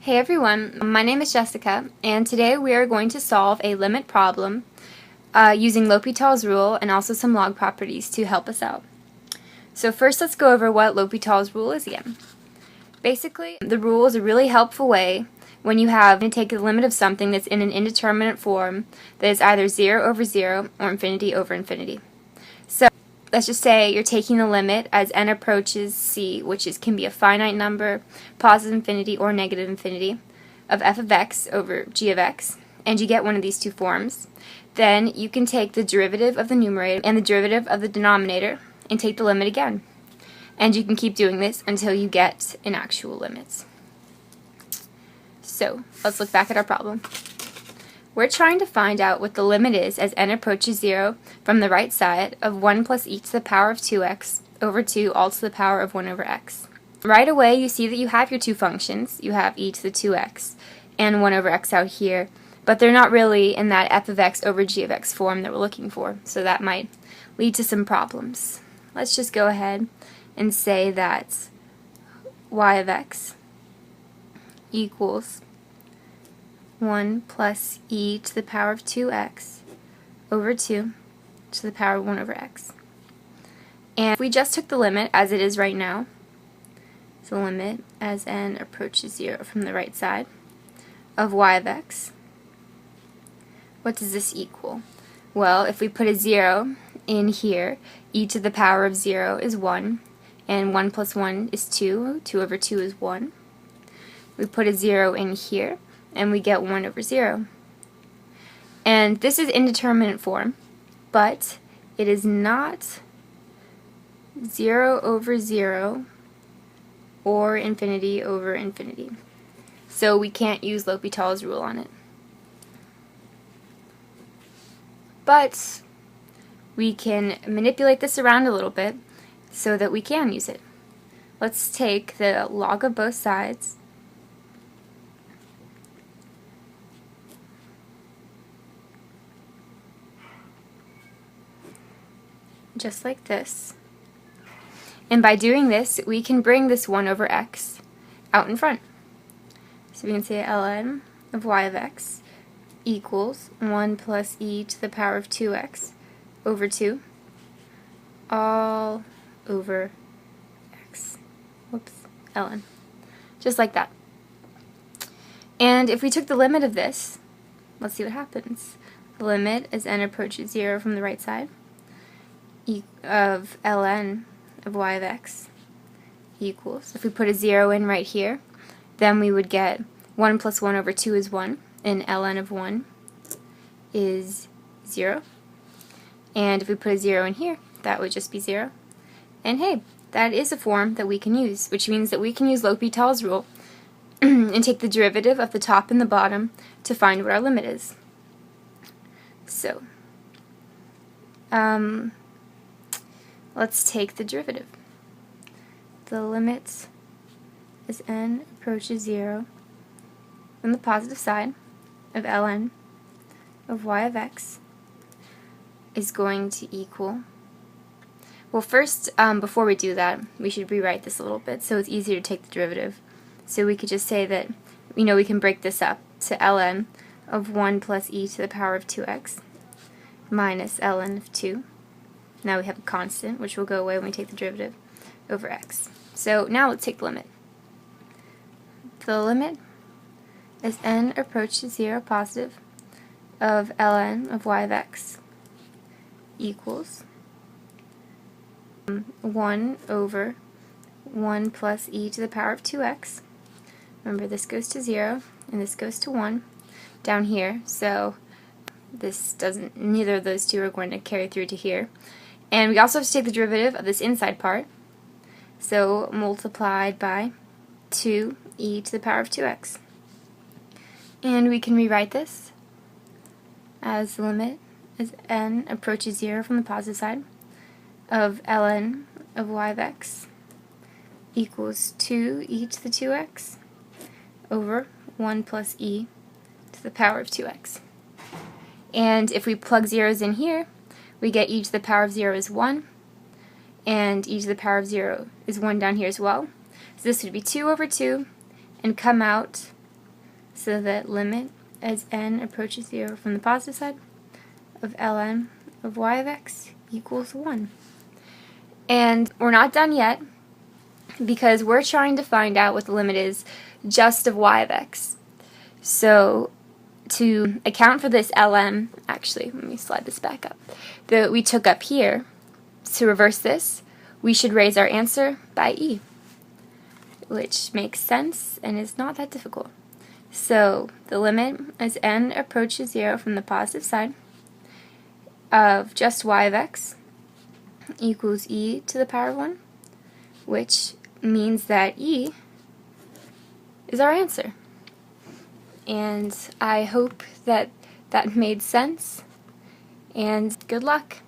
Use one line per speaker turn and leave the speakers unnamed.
Hey everyone, my name is Jessica, and today we are going to solve a limit problem using L'Hopital's rule and also some log properties to help us out. So first let's go over what L'Hopital's rule is again. Basically, the rule is a really helpful way when you have to take the limit of something that's in an indeterminate form that is either 0 over 0 or infinity over infinity. So let's just say you're taking the limit as n approaches c, which can be a finite number, positive infinity or negative infinity, of f of x over g of x, and you get one of these two forms. Then you can take the derivative of the numerator and the derivative of the denominator and take the limit again. And you can keep doing this until you get an actual limit. So let's look back at our problem. We're trying to find out what the limit is as n approaches 0 from the right side of 1 plus e to the power of 2x over 2 all to the power of 1 over x. Right away you see that you have your two functions. You have e to the 2x and 1 over x out here, but they're not really in that f of x over g of x form that we're looking for, so that might lead to some problems. Let's just go ahead and say that y of x equals 1 plus e to the power of 2x over 2 to the power of 1 over x. And if we just took the limit as it is right now, so limit as n approaches 0 from the right side of y of x, what does this equal? Well, if we put a 0 in here, e to the power of 0 is 1, and 1 plus 1 is 2, 2 over 2 is 1. We put a 0 in here, and we get 1 over 0. And this is indeterminate form, but it is not 0 over 0 or infinity over infinity. So we can't use L'Hopital's rule on it. But we can manipulate this around a little bit so that we can use it. Let's take the log of both sides, just like this. And by doing this, we can bring this 1 over x out in front. So we can say ln of y of x equals 1 plus e to the power of 2x over 2 all over x. Whoops, ln. Just like that. And if we took the limit of this, let's see what happens. The limit as n approaches 0 from the right side of ln of y of x equals, if we put a 0 in right here, then we would get 1 plus 1 over 2 is 1, and ln of 1 is 0. And if we put a 0 in here, that would just be 0. And hey, that is a form that we can use, which means that we can use L'Hopital's rule and take the derivative of the top and the bottom to find what our limit is. So, let's take the derivative. The limit as n approaches 0 from the positive side of ln of y of x is going to equal, well first, before we do that, we should rewrite this a little bit so it's easier to take the derivative. So we could just say that, we can break this up to ln of 1 plus e to the power of 2x minus ln of 2. Now we have a constant, which will go away when we take the derivative, over x. So now let's take the limit. The limit as n approaches 0 positive of ln of y of x equals 1 over 1 plus e to the power of 2x. Remember, this goes to 0 and this goes to 1 down here, so neither of those two are going to carry through to here. And we also have to take the derivative of this inside part, so multiplied by 2e to the power of 2x. And we can rewrite this as the limit as n approaches 0 from the positive side of ln of y of x equals 2e to the 2x over 1 plus e to the power of 2x. And if we plug zeros in here, we get e to the power of 0 is 1, and e to the power of 0 is 1 down here as well. So this would be 2 over 2, and come out So that limit as n approaches 0 from the positive side of ln of y of x equals 1. And we're not done yet, because we're trying to find out what the limit is just of y of x. So to account for this ln, actually, let me slide this back up, that we took up here, to reverse this, we should raise our answer by e, which makes sense and is not that difficult. So the limit as n approaches 0 from the positive side of just y of x equals e to the power of 1, which means that e is our answer. And I hope that that made sense, and good luck.